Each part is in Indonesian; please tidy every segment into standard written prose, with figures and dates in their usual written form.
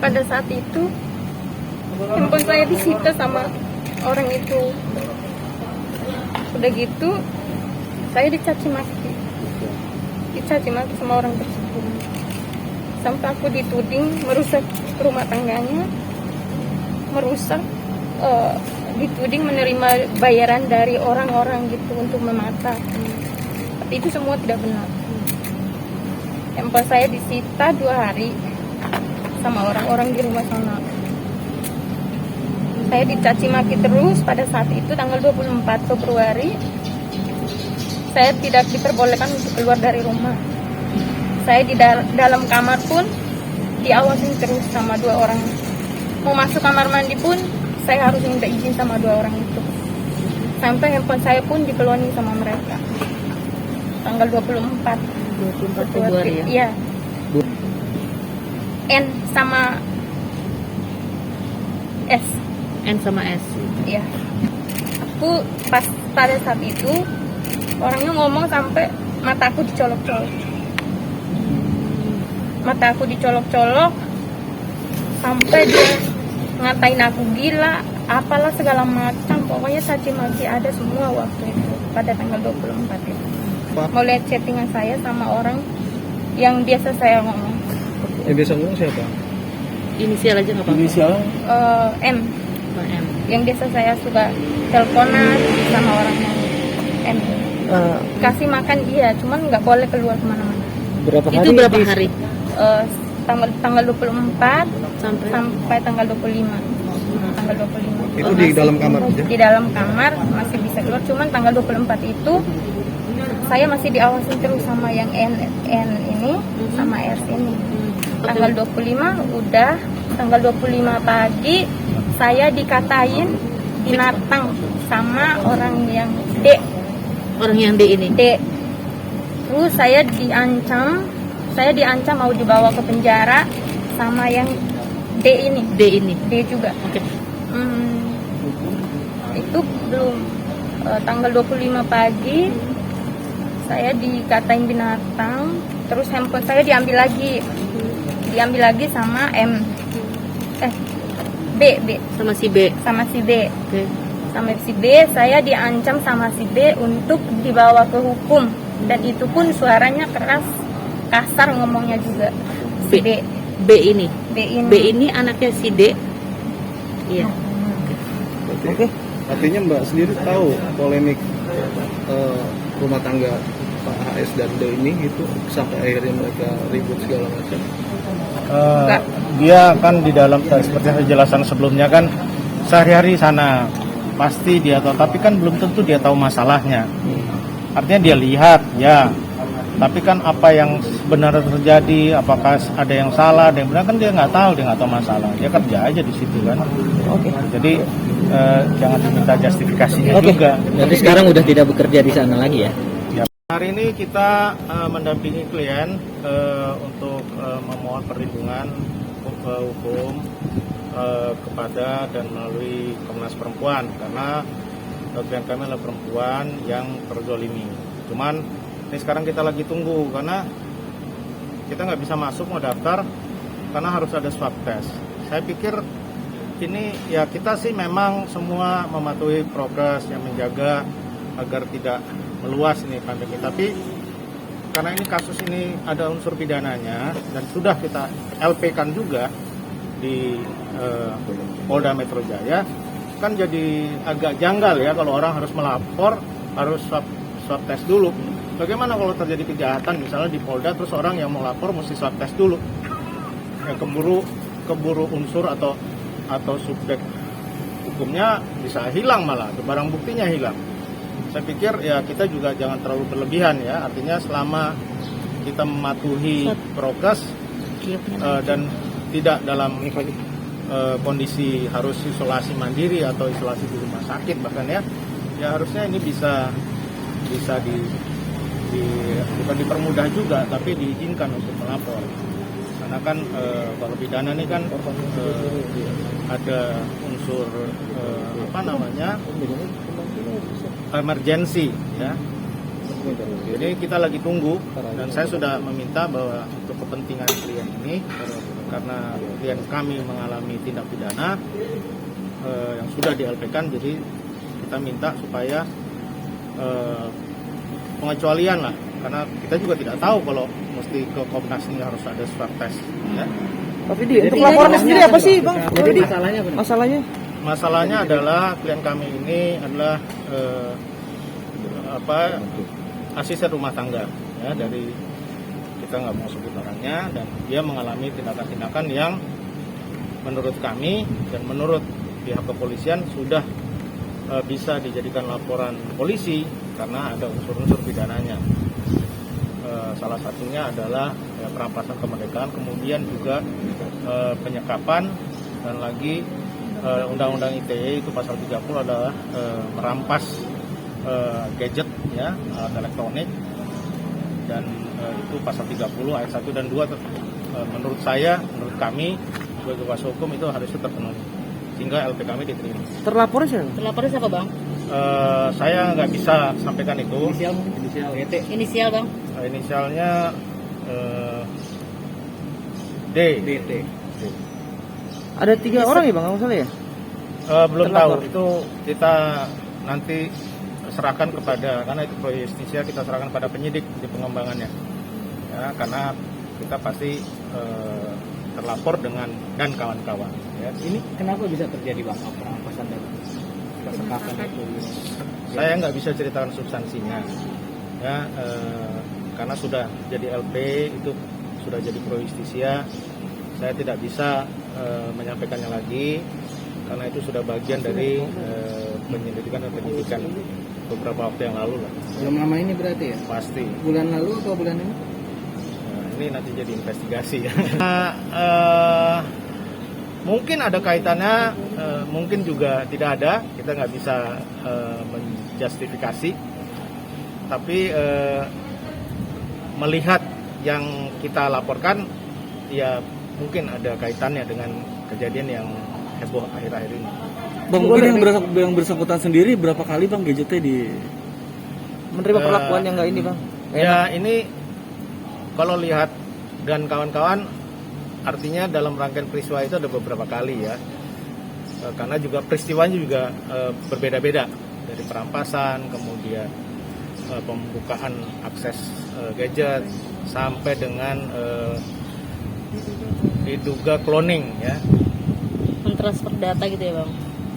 pada saat itu handphone saya disita sama orang itu. Udah gitu saya dicaci maki sama orang tersebut, sampai aku dituding merusak rumah tangganya, dituding menerima bayaran dari orang-orang gitu untuk memata. Tapi itu semua tidak benar. Handphone saya disita 2 hari sama orang-orang di rumah sana. Saya dicaci maki terus. Pada saat itu tanggal 24 Februari saya tidak diperbolehkan untuk keluar dari rumah. Saya di dalam kamar pun diawasin terus sama 2 orang. Mau masuk kamar mandi pun saya harus minta izin sama 2 orang itu. Sampai handphone saya pun dikelonin sama mereka. Tanggal 24 Februari ya? Iya. N sama S. N sama S. Iya. Aku pas pada saat itu orangnya ngomong sampai mataku dicolok-colok. Mataku dicolok-colok sampai dia ngatain aku gila, apalah segala macam. Pokoknya caci maki ada semua waktu itu pada tanggal 24 itu. Mau lihat chattingan saya sama orang yang biasa saya ngomong. Yang biasa ngomong siapa? Inisial aja nggak apa-apa. Inisial? M. M. Yang biasa saya suka teleponan sama orang yang M. Kasih makan iya, cuman nggak boleh keluar kemana-mana. Berapa hari? Itu berapa hari? Tanggal 24 Sampai tanggal 25. Tanggal 25. Itu di dalam kamar aja? Di dalam kamar masih bisa keluar, cuman tanggal 24 itu saya masih diawasin terus sama yang N ini sama S ini. Tanggal 25 udah, tanggal 25 pagi saya dikatain binatang sama orang yang D. Orang yang D ini? D. Terus saya diancam mau dibawa ke penjara sama yang D ini. D ini? D juga. Oke. Itu belum. Tanggal 25 pagi saya dikatain binatang, terus handphone saya diambil lagi sama B. Sama si B? Sama si B. Oke. Sama si B, saya diancam sama si B untuk dibawa ke hukum. Dan itu pun suaranya keras, kasar ngomongnya juga. Si B. B ini? B ini anaknya si D? Iya. Oke. Artinya Mbak sendiri tahu polemik rumah tangga Pak HS dan D ini itu sampai akhirnya mereka ribut segala macam. Dia kan di dalam seperti penjelasan sebelumnya kan sehari-hari sana pasti dia tahu, tapi kan belum tentu dia tahu masalahnya. Artinya dia lihat ya, tapi kan apa yang sebenarnya terjadi, apakah ada yang salah, ada yang benar kan dia nggak tahu masalah. Dia kerja aja di situ kan. Oke. Jadi jangan diminta justifikasinya juga. Jadi sekarang udah tidak bekerja di sana lagi ya? Hari ini kita mendampingi klien untuk memohon perlindungan hukum kepada dan melalui Komnas Perempuan, karena klien kami adalah perempuan yang terzolimi. Cuman ini sekarang kita lagi tunggu karena kita nggak bisa masuk mau daftar karena harus ada swab test. Saya pikir ini ya kita sih memang semua mematuhi progres yang menjaga agar tidak meluas ini pandemi, tapi karena ini kasus ini ada unsur pidananya dan sudah kita LP-kan juga di Polda Metro Jaya, kan jadi agak janggal ya kalau orang harus melapor, harus swab test dulu. Bagaimana kalau terjadi kejahatan misalnya di Polda terus orang yang mau lapor mesti swab test dulu? Ya, keburu unsur atau subjek hukumnya bisa hilang, malah barang buktinya hilang. Saya pikir ya kita juga jangan terlalu berlebihan ya, artinya selama kita mematuhi prokes dan tidak dalam kondisi harus isolasi mandiri atau isolasi di rumah sakit bahkan ya harusnya ini bisa bukan dipermudah juga, tapi diizinkan untuk melapor. Karena kan kalau pidana ini kan ada unsur emergency ya. Jadi kita lagi tunggu dan saya sudah meminta bahwa untuk kepentingan klien ini karena klien kami mengalami tindak pidana yang sudah di LP-kan, jadi kita minta supaya pengecualian lah, karena kita juga tidak tahu kalau mesti ke Komnas ini harus ada swab test ya. Tapi untuk laporannya sendiri apa sih Bang? Jadi masalahnya apa? Masalahnya adalah klien kami ini adalah asisten rumah tangga ya, dari kita nggak mau sebut orangnya, dan dia mengalami tindakan-tindakan yang menurut kami dan menurut pihak kepolisian sudah bisa dijadikan laporan polisi karena ada unsur-unsur pidananya. Salah satunya adalah perampasan kemerdekaan, kemudian juga penyekapan, dan lagi Undang-Undang ITE itu pasal 30 adalah merampas gadget ya, alat elektronik, dan itu pasal 30 ayat 1 dan 2 menurut kami sebagai kuasa hukum itu harusnya terpenuhi sehingga LP kami diterima. Terlapor siapa Bang? Saya nggak bisa sampaikan itu. Inisial YT. Inisial Bang? Inisialnya D. DT. Ada 3 orang ya Bang, nggak salah ya? Belum Terlapor. tahu, itu kita nanti serahkan kepada, karena itu pro justisia, kita serahkan pada penyidik di pengembangannya ya, karena kita pasti terlapor dengan dan kawan-kawan ya. Ini kenapa bisa terjadi Bang perampasan dan kesekapan itu? Saya nggak bisa ceritakan substansinya ya, karena sudah jadi LP, itu sudah jadi pro justisia, saya tidak bisa menyampaikannya lagi karena itu sudah bagian dari penyelidikan dan penyidikan beberapa waktu yang lalu lah. Belum lama ini berarti ya? Pasti. Bulan lalu atau bulan ini? Ini nanti jadi investigasi ya. Mungkin ada kaitannya, mungkin juga tidak ada. Kita nggak bisa menjustifikasi. Tapi melihat yang kita laporkan, ya mungkin ada kaitannya dengan kejadian yang heboh akhir-akhir ini. Bang, mungkin yang bersangkutan sendiri berapa kali Bang gadgetnya di menerima perlakuan yang nggak ini Bang? Ya ini kalau lihat dan kawan-kawan, artinya dalam rangkaian peristiwa itu ada beberapa kali ya, karena juga peristiwanya juga berbeda-beda, dari perampasan, kemudian pembukaan akses gadget, sampai dengan diduga cloning ya. Mentransfer data gitu ya Bang?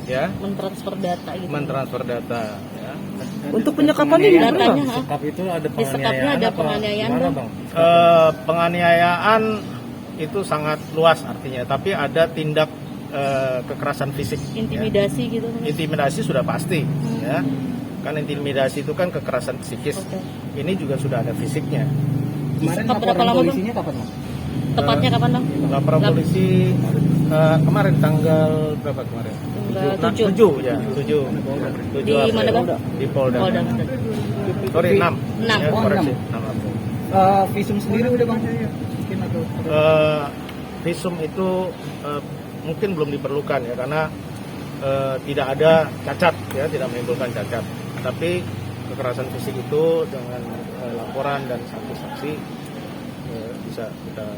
Ya, Mentransfer data gitu. mentransfer data ya. Untuk penyekapannya gimana Bang? Datanya, Itu ada di sekapnya ada penganiayaan Bang? Penganiayaan itu sangat luas artinya, tapi ada tindak kekerasan fisik. Intimidasi gitu Bang? Intimidasi sudah pasti ya, kan intimidasi itu kan kekerasan psikis. Oke. Ini juga sudah ada fisiknya. Kemarin Sekap berapa laporan lama, Bang? polisinya kapan Bang? Tepatnya kapan Bang? Laporan polisi kemarin tanggal berapa kemarin? Tanggal 7. 7 ya, 7 Di mana, Bang? Di Polda. Polda. Sorry, 6. 6. Ya, Oh, koreksi. 6. 6 April. Visum sendiri udah Bang? Mungkin atau Visum itu mungkin belum diperlukan ya, karena tidak ada cacat ya, tidak menimbulkan cacat. Tapi kekerasan fisik itu dengan laporan dan saksi-saksi bisa kita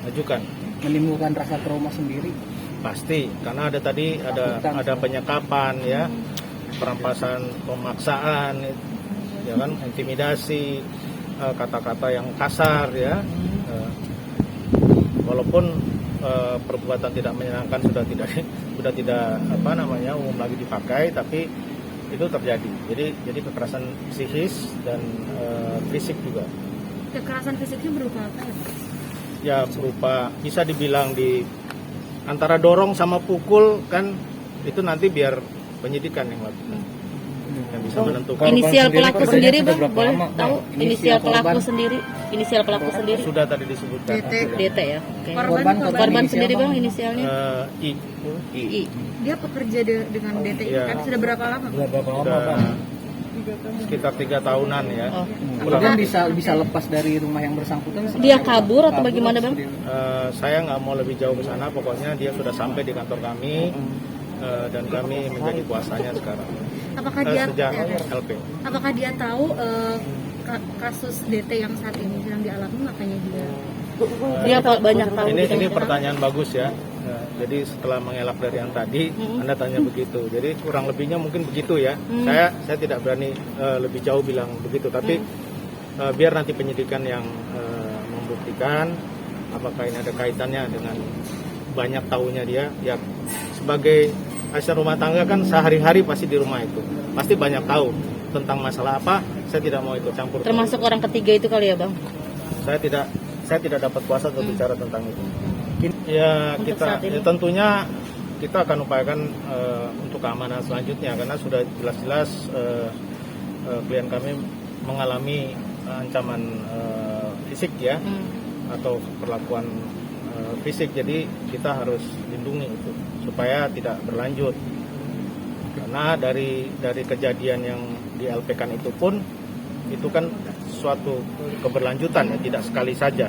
ajukan. menimbulkan rasa trauma sendiri? Pasti, karena ada tadi ada penyekapan ya, perampasan, pemaksaan, ya kan, intimidasi, kata-kata yang kasar ya. Walaupun perbuatan tidak menyenangkan sudah tidak umum lagi dipakai, tapi itu terjadi. Jadi kekerasan psikis dan fisik juga. Kekerasan fisiknya berupa apa ya? Ya berupa, bisa dibilang di antara dorong sama pukul, kan itu nanti biar penyidikan yang lakukan, yang bisa menentukan. Inisial pelaku korbannya sendiri sudah Bang? berapa Boleh lama? tahu Bang, inisial pelaku korban. sendiri? Inisial pelaku sendiri? Sudah tadi disebutkan. DT ya? Oke. Korban Sendiri inisial, Bang inisialnya? I. I. Dia pekerja dengan DTI Iya. kan sudah berapa lama? Berapa lama Sudah Bang? sekitar 3 tahunan ya. Oh. Kemudian bisa lepas dari rumah yang bersangkutan? Dia kabur atau bagaimana Bang? Saya nggak mau lebih jauh ke sana, pokoknya dia sudah sampai di kantor kami dan kami menjadi kuasanya sekarang. Apakah dia Sejak LP. apakah dia tahu kasus DT yang saat ini sedang dialami, makanya dia Iya Pak, banyak tahu. Ini pertanyaan bagus ya. Nah, jadi setelah mengelak dari yang tadi, Anda tanya begitu. Jadi kurang lebihnya mungkin begitu ya. Saya tidak berani lebih jauh bilang begitu. Tapi biar nanti penyidikan yang membuktikan apakah ini ada kaitannya dengan banyak tahunya dia. Ya sebagai asisten rumah tangga kan sehari-hari pasti di rumah itu, pasti banyak tahu tentang masalah apa. Saya tidak mau ikut campur. Termasuk orang ketiga itu kali ya Bang? Saya tidak dapat kuasa untuk bicara tentang itu. Ya Untuk kita saat ini. ya, tentunya kita akan upayakan untuk keamanan selanjutnya karena sudah jelas-jelas klien kami mengalami ancaman fisik ya atau perlakuan fisik, jadi kita harus lindungi itu supaya tidak berlanjut karena dari kejadian yang di LP kan itu pun itu kan suatu keberlanjutan ya, tidak sekali saja.